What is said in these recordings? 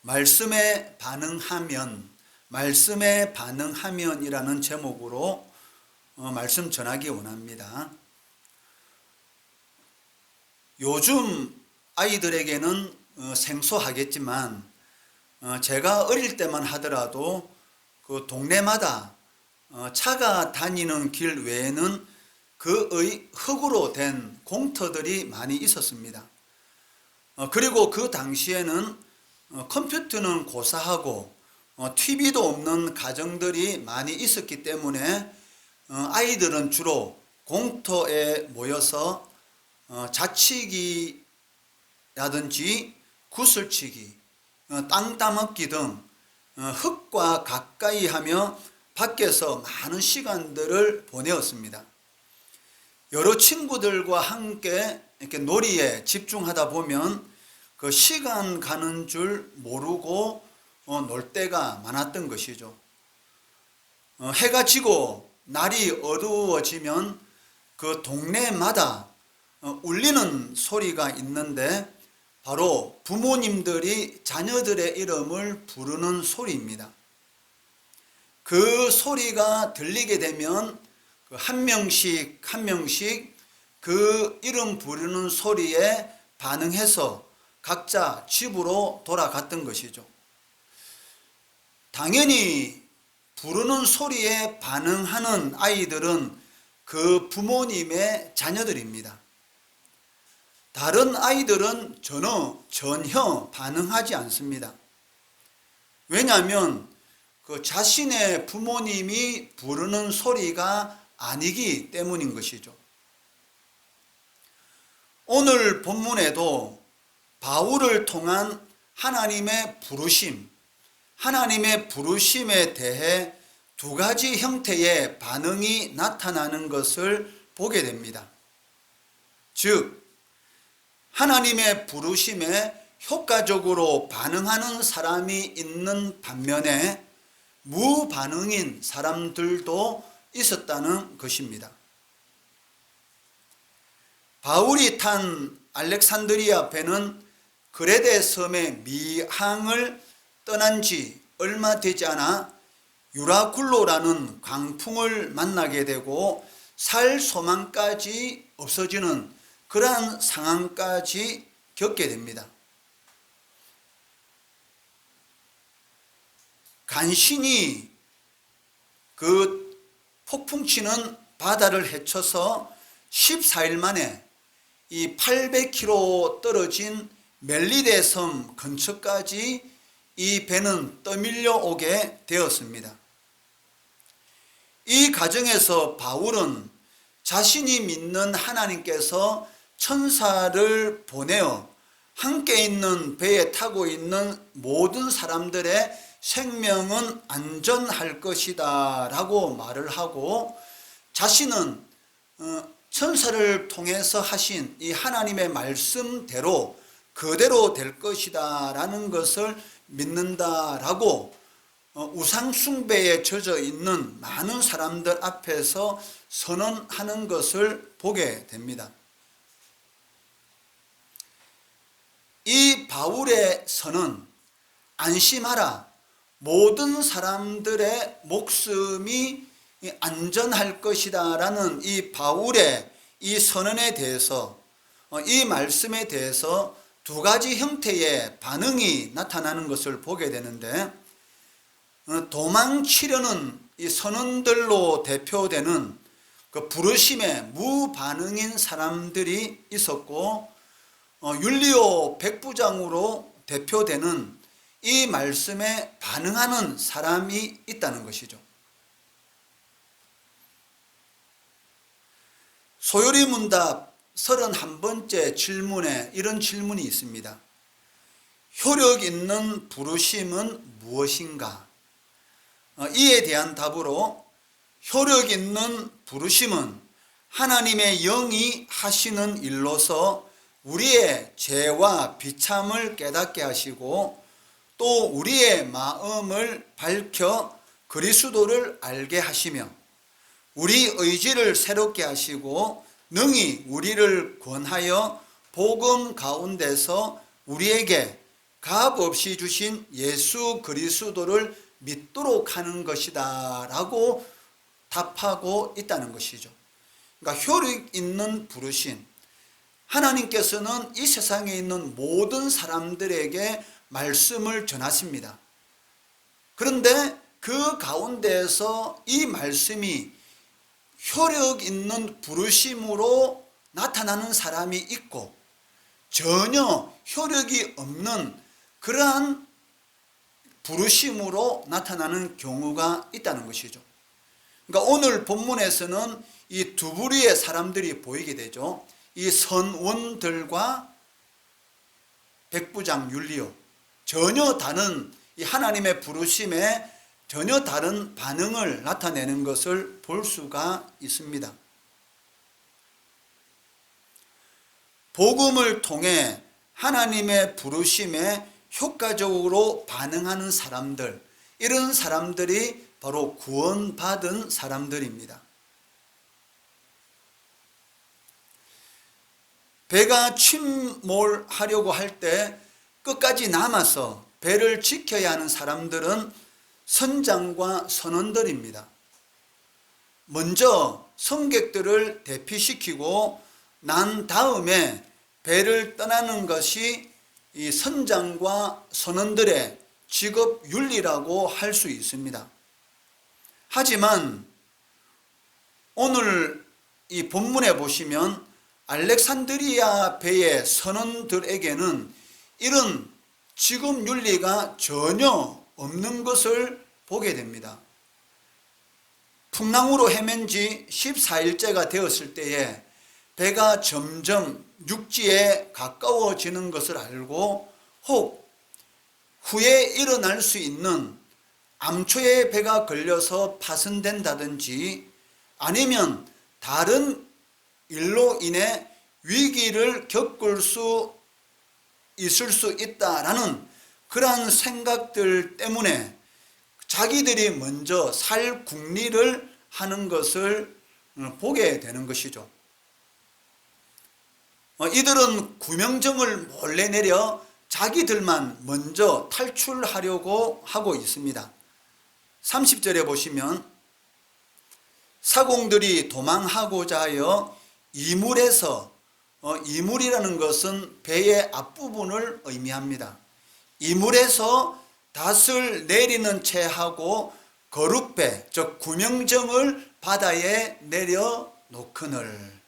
말씀에 반응하면이라는 제목으로 말씀 전하기 원합니다. 요즘 아이들에게는 생소하겠지만 제가 어릴 때만 하더라도 그 동네마다 차가 다니는 길 외에는 그의 흙으로 된 공터들이 많이 있었습니다. 그리고 그 당시에는 컴퓨터는 고사하고 TV도 없는 가정들이 많이 있었기 때문에 아이들은 주로 공터에 모여서 자치기라든지 구슬치기, 땅 따먹기 등 흙과 가까이 하며 밖에서 많은 시간들을 보내었습니다. 여러 친구들과 함께 이렇게 놀이에 집중하다 보면 그 시간 가는 줄 모르고 놀 때가 많았던 것이죠. 해가 지고 날이 어두워지면 그 동네마다 울리는 소리가 있는데 바로 부모님들이 자녀들의 이름을 부르는 소리입니다. 그 소리가 들리게 되면 한 명씩 그 이름 부르는 소리에 반응해서 각자 집으로 돌아갔던 것이죠. 당연히 부르는 소리에 반응하는 아이들은 그 부모님의 자녀들입니다. 다른 아이들은 전혀 반응하지 않습니다. 왜냐하면 그 자신의 부모님이 부르는 소리가 아니기 때문인 것이죠. 오늘 본문에도 바울을 통한 하나님의 부르심에 대해 두 가지 형태의 반응이 나타나는 것을 보게 됩니다. 즉, 하나님의 부르심에 효과적으로 반응하는 사람이 있는 반면에 무반응인 사람들도 있었다는 것입니다. 바울이 탄 알렉산드리아 배는 그레데 섬의 미항을 떠난 지 얼마 되지 않아 유라굴로라는 광풍을 만나게 되고 살 소망까지 없어지는 그러한 상황까지 겪게 됩니다. 간신히 그 폭풍치는 바다를 헤쳐서 14일 만에 이 800km 떨어진 멜리데 섬 근처까지 이 배는 떠밀려 오게 되었습니다. 이 과정에서 바울은 자신이 믿는 하나님께서 천사를 보내어 함께 있는 배에 타고 있는 모든 사람들의 생명은 안전할 것이다 라고 말을 하고, 자신은 천사를 통해서 하신 이 하나님의 말씀대로 그대로 될 것이다 라는 것을 믿는다라고 우상 숭배에 젖어 있는 많은 사람들 앞에서 선언하는 것을 보게 됩니다. 이 바울의 선언, 안심하라, 모든 사람들의 목숨이 안전할 것이다 라는 이 바울의 이 선언에 대해서, 이 말씀에 대해서 두 가지 형태의 반응이 나타나는 것을 보게 되는데, 도망치려는 이 선언들로 대표되는 그 부르심에 무반응인 사람들이 있었고, 율리오 백부장으로 대표되는 이 말씀에 반응하는 사람이 있다는 것이죠. 소요리 문답 31번째 질문에 이런 질문이 있습니다. 효력 있는 부르심은 무엇인가? 이에 대한 답으로, 효력 있는 부르심은 하나님의 영이 하시는 일로서 우리의 죄와 비참을 깨닫게 하시고 또 우리의 마음을 밝혀 그리스도를 알게 하시며 우리 의지를 새롭게 하시고 능히 우리를 권하여 복음 가운데서 우리에게 값 없이 주신 예수 그리스도를 믿도록 하는 것이다 라고 답하고 있다는 것이죠. 그러니까 효력 있는 부르심, 하나님께서는 이 세상에 있는 모든 사람들에게 말씀을 전하십니다. 그런데 그 가운데에서 이 말씀이 효력 있는 부르심으로 나타나는 사람이 있고 전혀 효력이 없는 그러한 부르심으로 나타나는 경우가 있다는 것이죠. 그러니까 오늘 본문에서는 이 두 부류의 사람들이 보이게 되죠. 이 선원들과 백부장 율리오, 전혀 다른 이 하나님의 부르심에 전혀 다른 반응을 나타내는 것을 볼 수가 있습니다. 복음을 통해 하나님의 부르심에 효과적으로 반응하는 사람들, 이런 사람들이 바로 구원받은 사람들입니다. 배가 침몰하려고 할 때 끝까지 남아서 배를 지켜야 하는 사람들은 선장과 선원들입니다. 먼저 승객들을 대피시키고 난 다음에 배를 떠나는 것이 이 선장과 선원들의 직업 윤리라고 할 수 있습니다. 하지만 오늘 이 본문에 보시면 알렉산드리아 배의 선원들에게는 이런 직업 윤리가 전혀 없는 것을 보게 됩니다. 풍랑으로 헤맨 지 14일째가 되었을 때에 배가 점점 육지에 가까워지는 것을 알고 혹 후에 일어날 수 있는 암초에 배가 걸려서 파손된다든지 아니면 다른 일로 인해 위기를 겪을 수 있을 수 있다라는 그러한 생각들 때문에 자기들이 먼저 살 궁리를 하는 것을 보게 되는 것이죠. 이들은 구명정을 몰래 내려 자기들만 먼저 탈출하려고 하고 있습니다. 30절에 보시면 사공들이 도망하고자 하여 이물에서, 이물이라는 것은 배의 앞부분을 의미합니다. 이물에서 닷을 내리는 채 하고 거룻배, 즉 구명정을 바다에 내려놓거늘.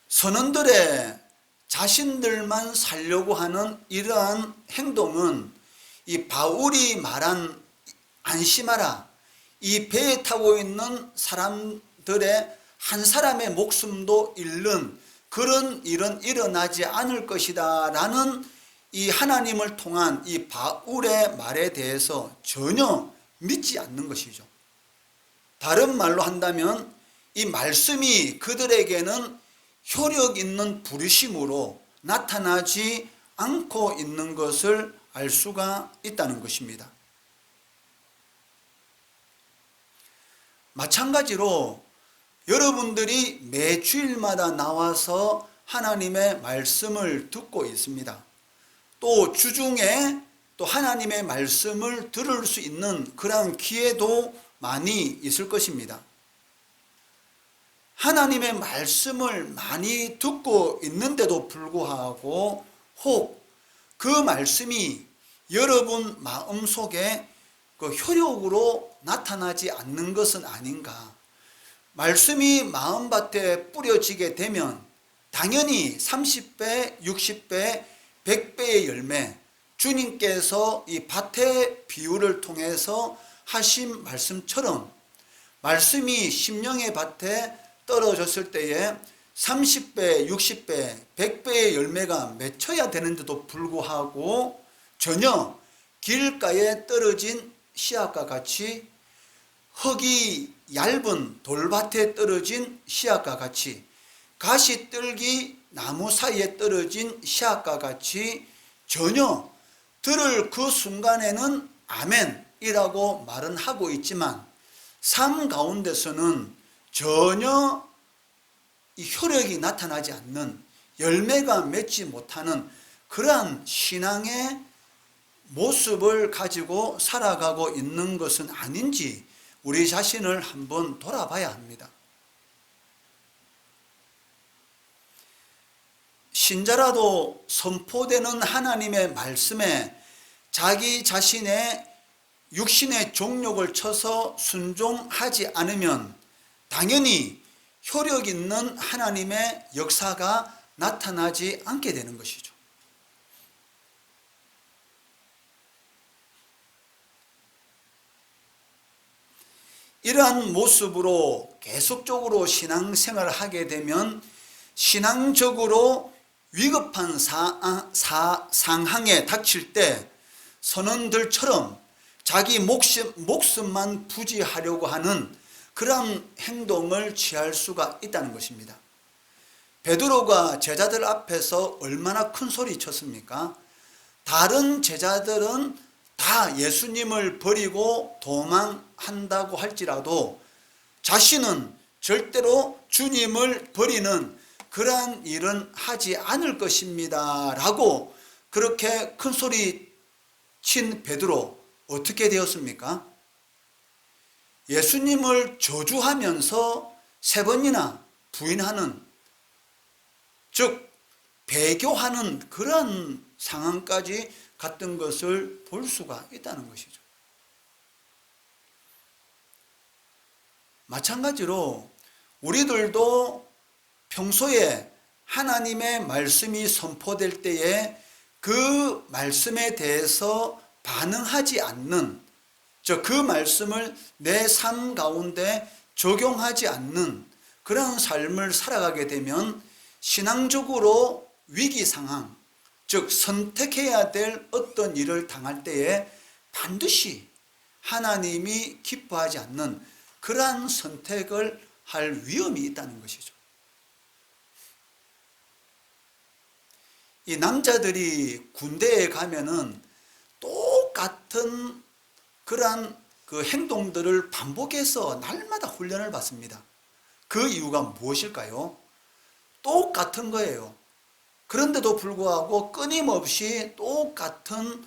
선원들의 자신들만 살려고 하는 이러한 행동은 이 바울이 말한 안심하라, 이 배에 타고 있는 사람들의 한 사람의 목숨도 잃는 그런 일은 일어나지 않을 것이다 라는 이 하나님을 통한 이 바울의 말에 대해서 전혀 믿지 않는 것이죠. 다른 말로 한다면 이 말씀이 그들에게는 효력 있는 부르심으로 나타나지 않고 있는 것을 알 수가 있다는 것입니다. 마찬가지로 여러분들이 매 주일마다 나와서 하나님의 말씀을 듣고 있습니다. 또 주중에 또 하나님의 말씀을 들을 수 있는 그런 기회도 많이 있을 것입니다. 하나님의 말씀을 많이 듣고 있는데도 불구하고 혹 그 말씀이 여러분 마음속에 그 효력으로 나타나지 않는 것은 아닌가. 말씀이 마음밭에 뿌려지게 되면 당연히 30배, 60배, 100배의 열매, 주님께서 이 밭의 비유를 통해서 하신 말씀처럼 말씀이 심령의 밭에 떨어졌을 때에 30배, 60배, 100배의 열매가 맺혀야 되는데도 불구하고 전혀 길가에 떨어진 씨앗과 같이 흙이 얇은 돌밭에 떨어진 씨앗과 같이 가시떨기 나무 사이에 떨어진 씨앗과 같이 전혀 들을 그 순간에는 아멘이라고 말은 하고 있지만 삶 가운데서는 전혀 이 효력이 나타나지 않는 열매가 맺지 못하는 그러한 신앙의 모습을 가지고 살아가고 있는 것은 아닌지 우리 자신을 한번 돌아봐야 합니다. 신자라도 선포되는 하나님의 말씀에 자기 자신의 육신의 종욕을 쳐서 순종하지 않으면 당연히 효력 있는 하나님의 역사가 나타나지 않게 되는 것이죠. 이러한 모습으로 계속적으로 신앙생활을 하게 되면 신앙적으로 위급한 상황에 닥칠 때 선원들처럼 자기 목숨만 부지하려고 하는 그런 행동을 취할 수가 있다는 것입니다. 베드로가 제자들 앞에서 얼마나 큰 소리 쳤습니까? 다른 제자들은 다 예수님을 버리고 도망한다고 할지라도 자신은 절대로 주님을 버리는 그러한 일은 하지 않을 것입니다 라고 그렇게 큰 소리 친 베드로 어떻게 되었습니까? 예수님을 저주하면서 3번이나 부인하는, 즉 배교하는 그런 상황까지 갔던 것을 볼 수가 있다는 것이죠. 마찬가지로 우리들도 평소에 하나님의 말씀이 선포될 때에 그 말씀에 대해서 반응하지 않는, 즉 그 말씀을 내 삶 가운데 적용하지 않는 그런 삶을 살아가게 되면 신앙적으로 위기 상황, 즉 선택해야 될 어떤 일을 당할 때에 반드시 하나님이 기뻐하지 않는 그러한 선택을 할 위험이 있다는 것이죠. 이 남자들이 군대에 가면은 똑같은 그러한 그 행동들을 반복해서 날마다 훈련을 받습니다. 그 이유가 무엇일까요? 똑같은 거예요. 그런데도 불구하고 끊임없이 똑같은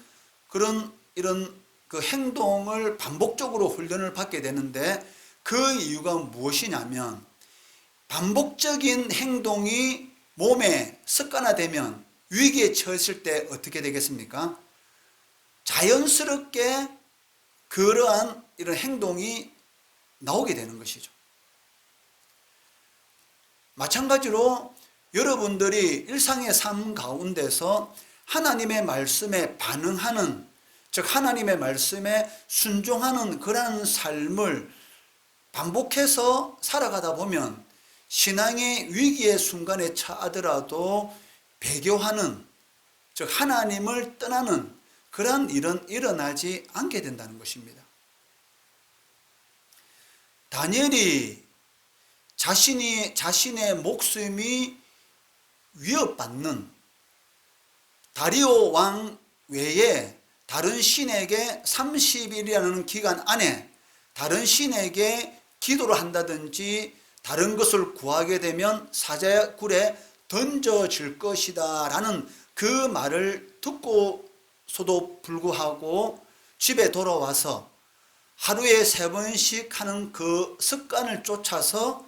이런 그 행동을 반복적으로 훈련을 받게 되는데 그 이유가 무엇이냐면 반복적인 행동이 몸에 습관화되면 위기에 처했을 때 어떻게 되겠습니까? 자연스럽게 그러한 이런 행동이 나오게 되는 것이죠. 마찬가지로 여러분들이 일상의 삶 가운데서 하나님의 말씀에 반응하는, 즉 하나님의 말씀에 순종하는 그러한 삶을 반복해서 살아가다 보면 신앙의 위기의 순간에 처하더라도 배교하는, 즉 하나님을 떠나는 그런 일은 일어나지 않게 된다는 것입니다. 다니엘이 자신의 목숨이 위협받는 다리오 왕 외에 다른 신에게 30일이라는 기간 안에 다른 신에게 기도를 한다든지 다른 것을 구하게 되면 사자굴에 던져질 것이다 라는 그 말을 듣고서도 불구하고 집에 돌아와서 하루에 3번씩 하는 그 습관을 쫓아서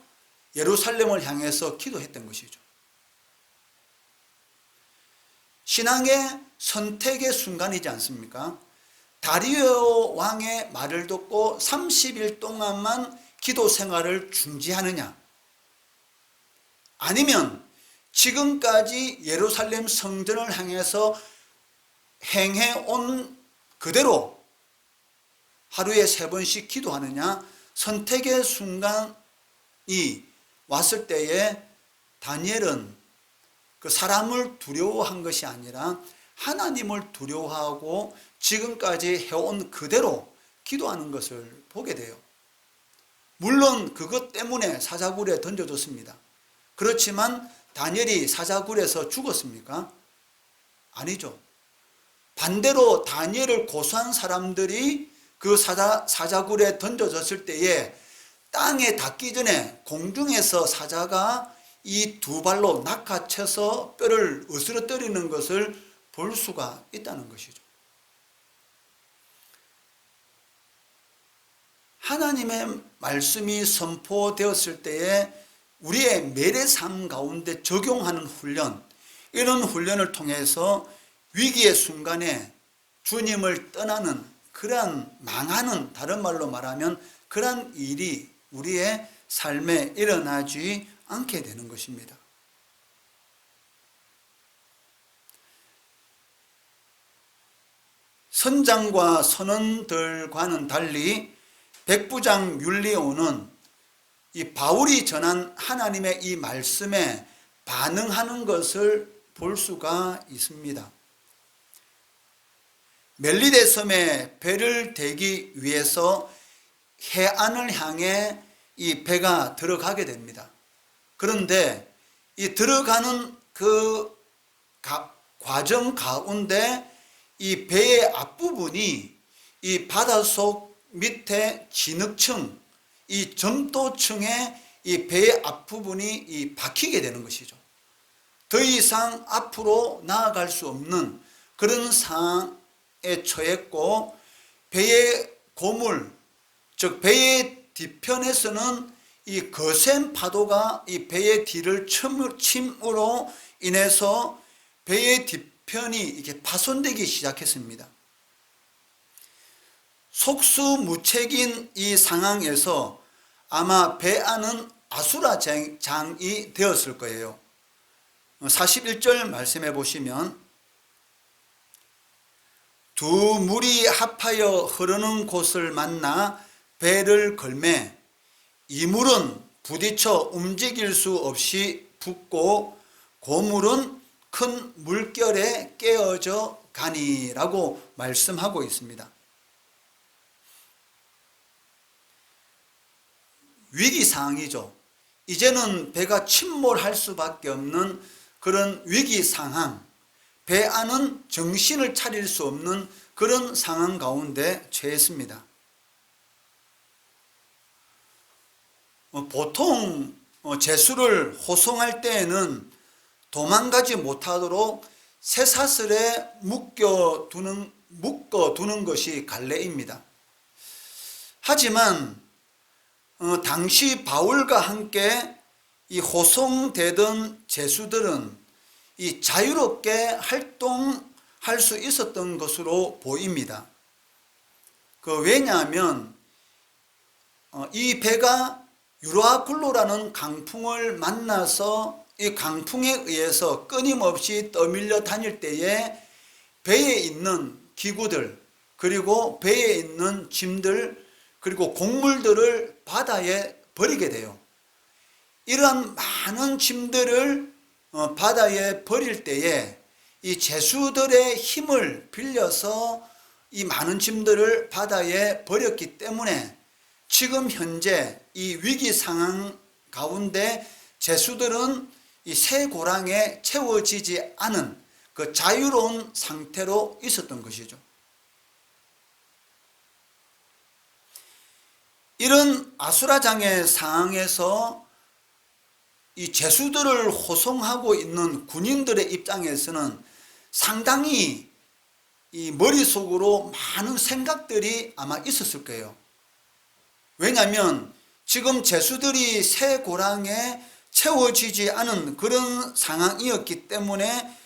예루살렘을 향해서 기도했던 것이죠. 신앙의 선택의 순간이지 않습니까? 다리오 왕의 말을 듣고 30일 동안만 기도 생활을 중지하느냐, 아니면 지금까지 예루살렘 성전을 향해서 행해온 그대로 하루에 3번씩 기도하느냐, 선택의 순간이 왔을 때에 다니엘은 그 사람을 두려워한 것이 아니라 하나님을 두려워하고 지금까지 해온 그대로 기도하는 것을 보게 돼요. 물론 그것 때문에 사자굴에 던져졌습니다. 그렇지만 다니엘이 사자굴에서 죽었습니까? 아니죠. 반대로 다니엘을 고소한 사람들이 그 사자굴에 던져졌을 때에 땅에 닿기 전에 공중에서 사자가 이 두 발로 낚아쳐서 뼈를 으스러뜨리는 것을 볼 수가 있다는 것이죠. 하나님의 말씀이 선포되었을 때에 우리의 매일의 삶 가운데 적용하는 훈련, 이런 훈련을 통해서 위기의 순간에 주님을 떠나는 그러한 망하는, 다른 말로 말하면 그러한 일이 우리의 삶에 일어나지 않게 되는 것입니다. 선장과 선원들과는 달리 백부장 율리오는 이 바울이 전한 하나님의 이 말씀에 반응하는 것을 볼 수가 있습니다. 멜리데 섬에 배를 대기 위해서 해안을 향해 이 배가 들어가게 됩니다. 그런데 이 들어가는 그 과정 가운데 이 배의 앞부분이 이 바닷속 밑에 진흙층, 이 점토층에 이 배의 앞부분이 이 박히게 되는 것이죠. 더 이상 앞으로 나아갈 수 없는 그런 상황에 처했고, 배의 고물, 즉 배의 뒤편에서는 이 거센 파도가 이 배의 뒤를 침으로 인해서 배의 뒤편이 이렇게 파손되기 시작했습니다. 속수무책인 이 상황에서 아마 배 안은 아수라장이 되었을 거예요. 41절 말씀해 보시면, 두 물이 합하여 흐르는 곳을 만나 배를 걸매 이 물은 부딪혀 움직일 수 없이 붓고 고물은 큰 물결에 깨어져 가니라고 말씀하고 있습니다. 위기 상황이죠. 이제는 배가 침몰할 수밖에 없는 그런 위기 상황, 배 안은 정신을 차릴 수 없는 그런 상황 가운데 처했습니다. 보통 제수를 호송할 때에는 도망가지 못하도록 쇠사슬에 묶어두는 것이 관례입니다. 하지만 당시 바울과 함께 이 호송되던 제수들은 이 자유롭게 활동할 수 있었던 것으로 보입니다. 왜냐하면 이 배가 유라굴로라는 강풍을 만나서 이 강풍에 의해서 끊임없이 떠밀려 다닐 때에 배에 있는 기구들, 그리고 배에 있는 짐들, 그리고 곡물들을 바다에 버리게 돼요. 이러한 많은 짐들을 바다에 버릴 때에 이 제수들의 힘을 빌려서 이 많은 짐들을 바다에 버렸기 때문에 지금 현재 이 위기 상황 가운데 제수들은 이 새 고랑에 채워지지 않은 그 자유로운 상태로 있었던 것이죠. 이런 아수라장의 상황에서 이 제수들을 호송하고 있는 군인들의 입장에서는 상당히 이 머릿속으로 많은 생각들이 아마 있었을 거예요. 왜냐하면 지금 제수들이 새 고랑에 채워지지 않은 그런 상황이었기 때문에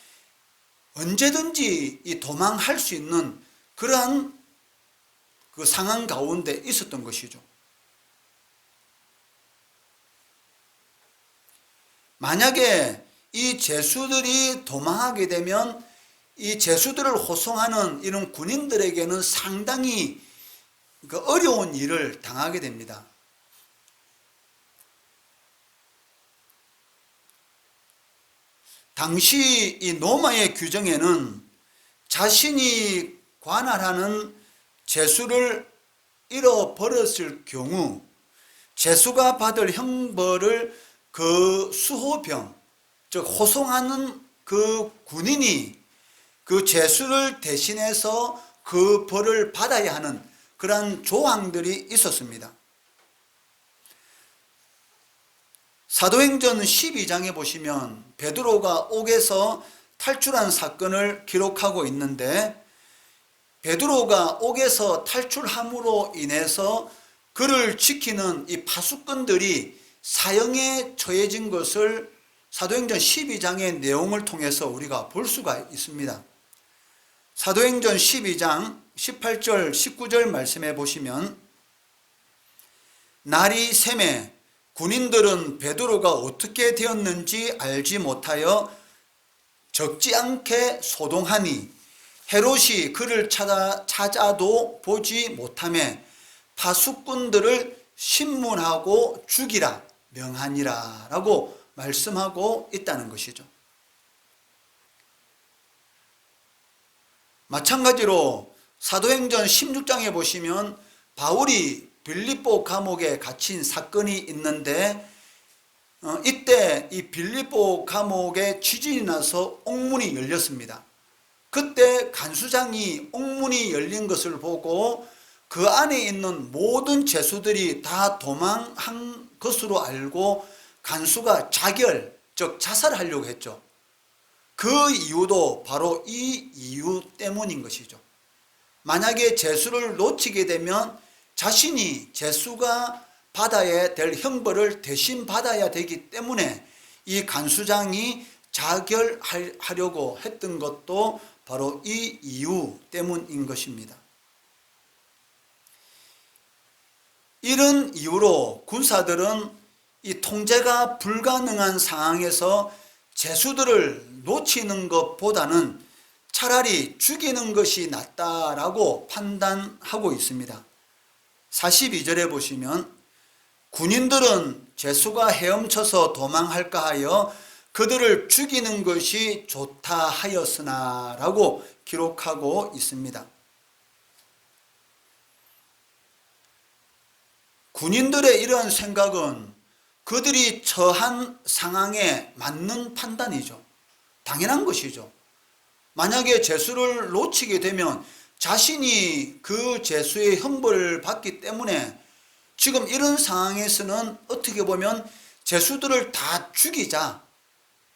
언제든지 이 도망할 수 있는 그러한 그 상황 가운데 있었던 것이죠. 만약에 이 제수들이 도망하게 되면 이 제수들을 호송하는 이런 군인들에게는 상당히 어려운 일을 당하게 됩니다. 당시 이 로마의 규정에는 자신이 관할하는 제수를 잃어버렸을 경우 제수가 받을 형벌을 그 수호병, 즉 호송하는 그 군인이 그 제수를 대신해서 그 벌을 받아야 하는 그러한 조항들이 있었습니다. 사도행전 12장에 보시면 베드로가 옥에서 탈출한 사건을 기록하고 있는데, 베드로가 옥에서 탈출함으로 인해서 그를 지키는 이 파수꾼들이 사형에 처해진 것을 사도행전 12장의 내용을 통해서 우리가 볼 수가 있습니다. 사도행전 12장 18절 19절 말씀해 보시면, 날이 새매 군인들은 베드로가 어떻게 되었는지 알지 못하여 적지 않게 소동하니 헤롯이 그를 찾아도 보지 못하며 파수꾼들을 신문하고 죽이라 명하니라 라고 말씀하고 있다는 것이죠. 마찬가지로 사도행전 16장에 보시면 바울이 빌립보 감옥에 갇힌 사건이 있는데, 이때 이 빌립보 감옥에 지진이 나서 옥문이 열렸습니다. 그때 간수장이 옥문이 열린 것을 보고 그 안에 있는 모든 죄수들이 다 도망한 것으로 알고 간수가 자결, 즉 자살하려고 했죠. 그 이유도 바로 이 이유 때문인 것이죠. 만약에 죄수를 놓치게 되면 자신이 죄수가 받아야 될 형벌을 대신 받아야 되기 때문에 이 간수장이 자결하려고 했던 것도 바로 이 이유 때문인 것입니다. 이런 이유로 군사들은 이 통제가 불가능한 상황에서 죄수들을 놓치는 것보다는 차라리 죽이는 것이 낫다라고 판단하고 있습니다. 42절에 보시면, 군인들은 죄수가 헤엄쳐서 도망할까 하여 그들을 죽이는 것이 좋다 하였으나 라고 기록하고 있습니다. 군인들의 이러한 생각은 그들이 처한 상황에 맞는 판단이죠. 당연한 것이죠. 만약에 죄수를 놓치게 되면 자신이 그 죄수의 형벌을 받기 때문에 지금 이런 상황에서는 어떻게 보면 죄수들을 다 죽이자,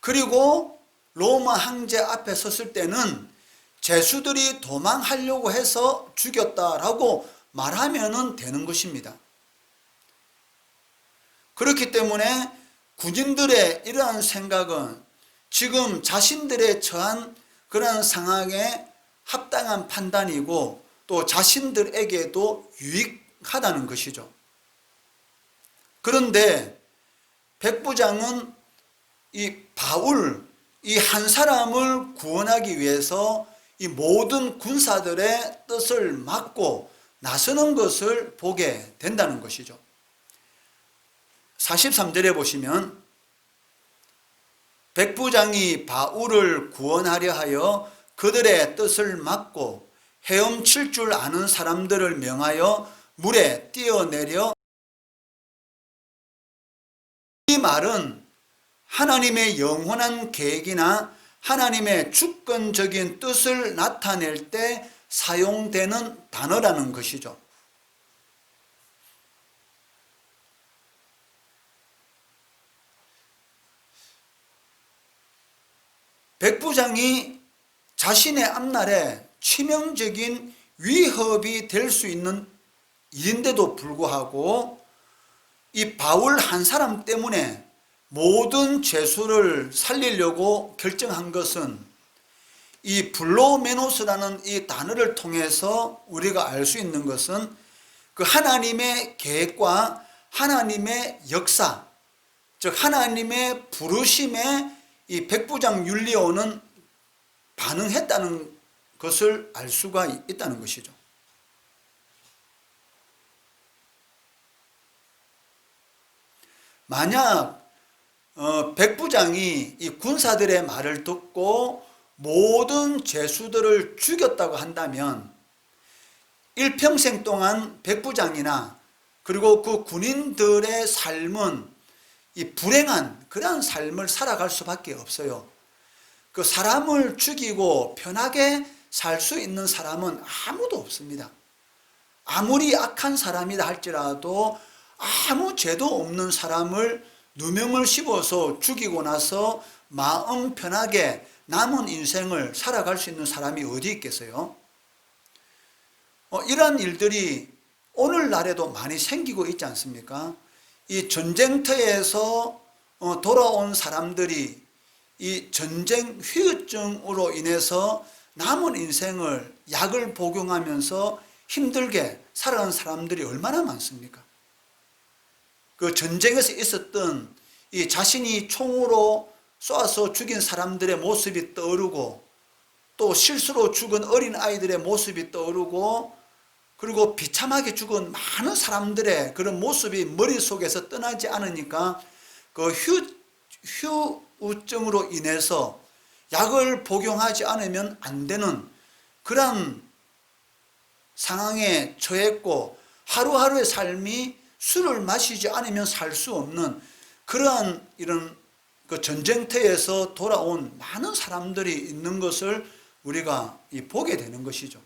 그리고 로마 황제 앞에 섰을 때는 죄수들이 도망하려고 해서 죽였다라고 말하면 되는 것입니다. 그렇기 때문에 군인들의 이러한 생각은 지금 자신들의 처한 그런 상황에 합당한 판단이고 또 자신들에게도 유익하다는 것이죠. 그런데 백부장은 이 바울, 이 한 사람을 구원하기 위해서 이 모든 군사들의 뜻을 막고 나서는 것을 보게 된다는 것이죠. 43절에 보시면, 백부장이 바울을 구원하려 하여 그들의 뜻을 막고 헤엄칠 줄 아는 사람들을 명하여 물에 뛰어내려, 이 말은 하나님의 영원한 계획이나 하나님의 주권적인 뜻을 나타낼 때 사용되는 단어라는 것이죠. 백부장이 자신의 앞날에 치명적인 위협이 될 수 있는 일인데도 불구하고 이 바울 한 사람 때문에 모든 죄수를 살리려고 결정한 것은 이 블로메노스라는 이 단어를 통해서 우리가 알 수 있는 것은 그 하나님의 계획과 하나님의 역사, 즉 하나님의 부르심에 이 백부장 율리오는 반응했다는 것을 알 수가 있다는 것이죠. 만약 백부장이 이 군사들의 말을 듣고 모든 죄수들을 죽였다고 한다면 일평생 동안 백부장이나 그리고 그 군인들의 삶은 이 불행한 그러한 삶을 살아갈 수밖에 없어요. 그 사람을 죽이고 편하게 살 수 있는 사람은 아무도 없습니다. 아무리 악한 사람이다 할지라도 아무 죄도 없는 사람을 누명을 씌워서 죽이고 나서 마음 편하게 남은 인생을 살아갈 수 있는 사람이 어디 있겠어요? 이러한 일들이 오늘날에도 많이 생기고 있지 않습니까? 이 전쟁터에서 돌아온 사람들이 이 전쟁 후유증으로 인해서 남은 인생을 약을 복용하면서 힘들게 살아간 사람들이 얼마나 많습니까? 그 전쟁에서 있었던 이 자신이 총으로 쏘아서 죽인 사람들의 모습이 떠오르고, 또 실수로 죽은 어린 아이들의 모습이 떠오르고, 그리고 비참하게 죽은 많은 사람들의 그런 모습이 머릿속에서 떠나지 않으니까 그 후유증으로 인해서 약을 복용하지 않으면 안 되는 그런 상황에 처했고, 하루하루의 삶이 술을 마시지 않으면 살 수 없는 그러한 이런 그 전쟁터에서 돌아온 많은 사람들이 있는 것을 우리가 보게 되는 것이죠.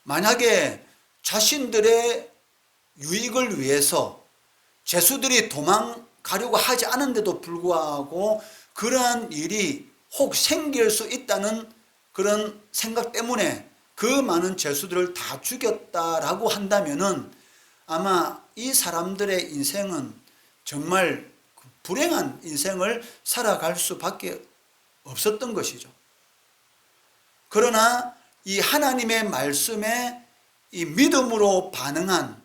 만약에 자신들의 유익을 위해서 죄수들이 도망가려고 하지 않은데도 불구하고 그러한 일이 혹 생길 수 있다는 그런 생각 때문에 그 많은 죄수들을 다 죽였다라고 한다면은 아마 이 사람들의 인생은 정말 불행한 인생을 살아갈 수밖에 없었던 것이죠. 그러나 이 하나님의 말씀에 이 믿음으로 반응한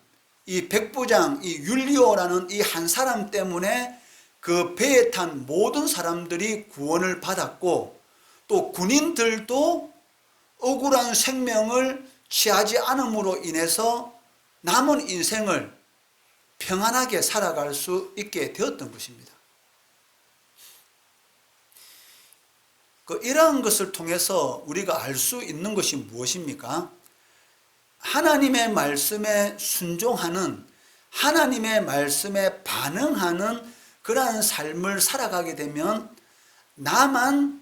이 백부장, 이 율리오라는 이 한 사람 때문에 그 배에 탄 모든 사람들이 구원을 받았고, 또 군인들도 억울한 생명을 취하지 않음으로 인해서 남은 인생을 평안하게 살아갈 수 있게 되었던 것입니다. 이러한 것을 통해서 우리가 알 수 있는 것이 무엇입니까? 하나님의 말씀에 순종하는, 하나님의 말씀에 반응하는 그러한 삶을 살아가게 되면 나만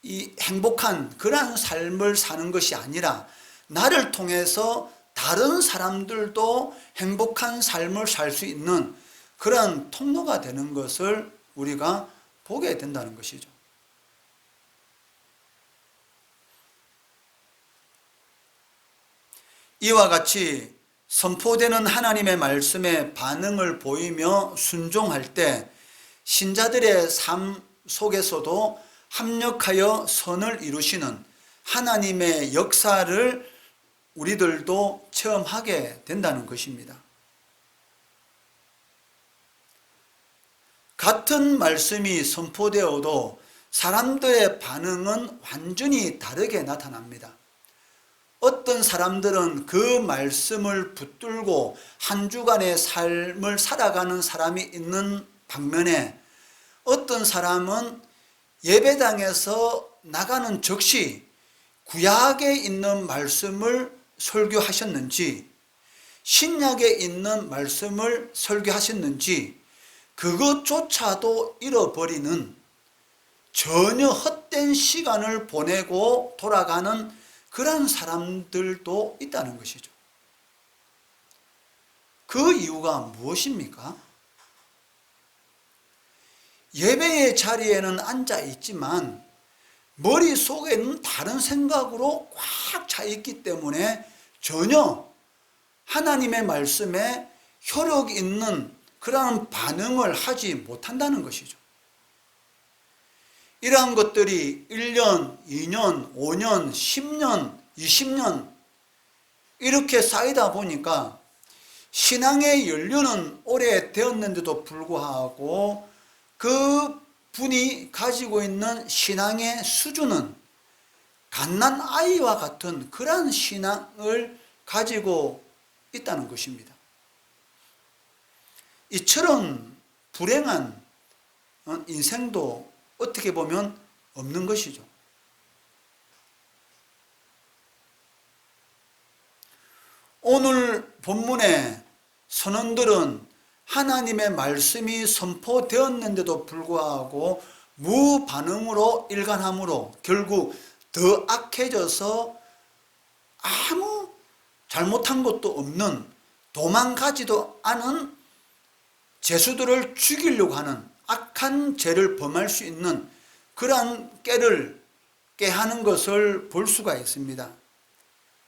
이 행복한 그러한 삶을 사는 것이 아니라 나를 통해서 다른 사람들도 행복한 삶을 살 수 있는 그러한 통로가 되는 것을 우리가 보게 된다는 것이죠. 이와 같이 선포되는 하나님의 말씀에 반응을 보이며 순종할 때 신자들의 삶 속에서도 합력하여 선을 이루시는 하나님의 역사를 우리들도 체험하게 된다는 것입니다. 같은 말씀이 선포되어도 사람들의 반응은 완전히 다르게 나타납니다. 어떤 사람들은 그 말씀을 붙들고 한 주간의 삶을 살아가는 사람이 있는 반면에, 어떤 사람은 예배당에서 나가는 즉시 구약에 있는 말씀을 설교하셨는지, 신약에 있는 말씀을 설교하셨는지 그것조차도 잃어버리는, 전혀 헛된 시간을 보내고 돌아가는 그런 사람들도 있다는 것이죠. 그 이유가 무엇입니까? 예배의 자리에는 앉아 있지만 머릿속에는 다른 생각으로 꽉 차 있기 때문에 전혀 하나님의 말씀에 효력 있는 그러한 반응을 하지 못한다는 것이죠. 이러한 것들이 1년, 2년, 5년, 10년, 20년 이렇게 쌓이다 보니까 신앙의 연륜은 오래되었는데도 불구하고 그 분이 가지고 있는 신앙의 수준은 갓난아이와 같은 그러한 신앙을 가지고 있다는 것입니다. 이처럼 불행한 인생도 어떻게 보면 없는 것이죠. 오늘 본문의 선원들은 하나님의 말씀이 선포되었는데도 불구하고 무반응으로 일관함으로 결국 더 악해져서 아무 잘못한 것도 없는, 도망가지도 않은 죄수들을 죽이려고 하는 악한 죄를 범할 수 있는 그러한 깨하는 것을 볼 수가 있습니다.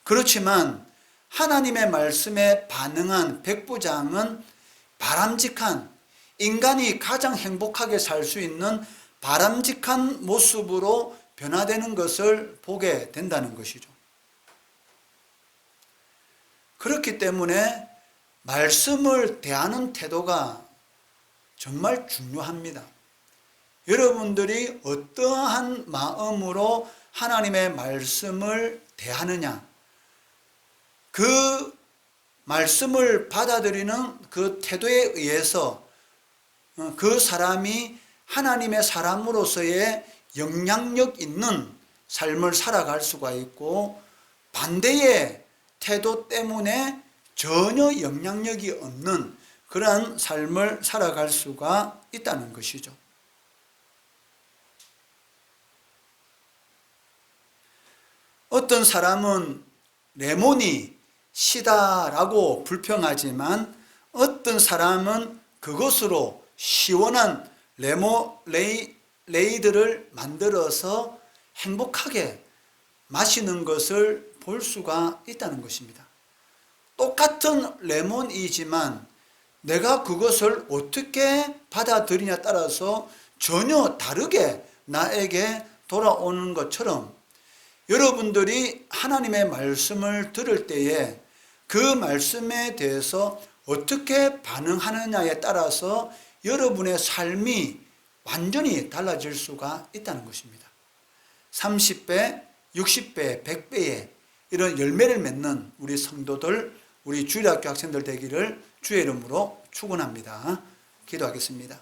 그렇지만 하나님의 말씀에 반응한 백부장은 바람직한, 인간이 가장 행복하게 살 수 있는 바람직한 모습으로 변화되는 것을 보게 된다는 것이죠. 그렇기 때문에 말씀을 대하는 태도가 정말 중요합니다. 여러분들이 어떠한 마음으로 하나님의 말씀을 대하느냐, 그 말씀을 받아들이는 그 태도에 의해서 그 사람이 하나님의 사람으로서의 영향력 있는 삶을 살아갈 수가 있고, 반대의 태도 때문에 전혀 영향력이 없는 그러한 삶을 살아갈 수가 있다는 것이죠. 어떤 사람은 레몬이 시다라고 불평하지만 어떤 사람은 그것으로 시원한 레모네이드를 만들어서 행복하게 마시는 것을 볼 수가 있다는 것입니다. 똑같은 레몬이지만 내가 그것을 어떻게 받아들이냐에 따라서 전혀 다르게 나에게 돌아오는 것처럼, 여러분들이 하나님의 말씀을 들을 때에 그 말씀에 대해서 어떻게 반응하느냐에 따라서 여러분의 삶이 완전히 달라질 수가 있다는 것입니다. 30배, 60배, 100배의 이런 열매를 맺는 우리 성도들, 우리 주일학교 학생들 되기를 주의 이름으로 축원합니다. 기도하겠습니다.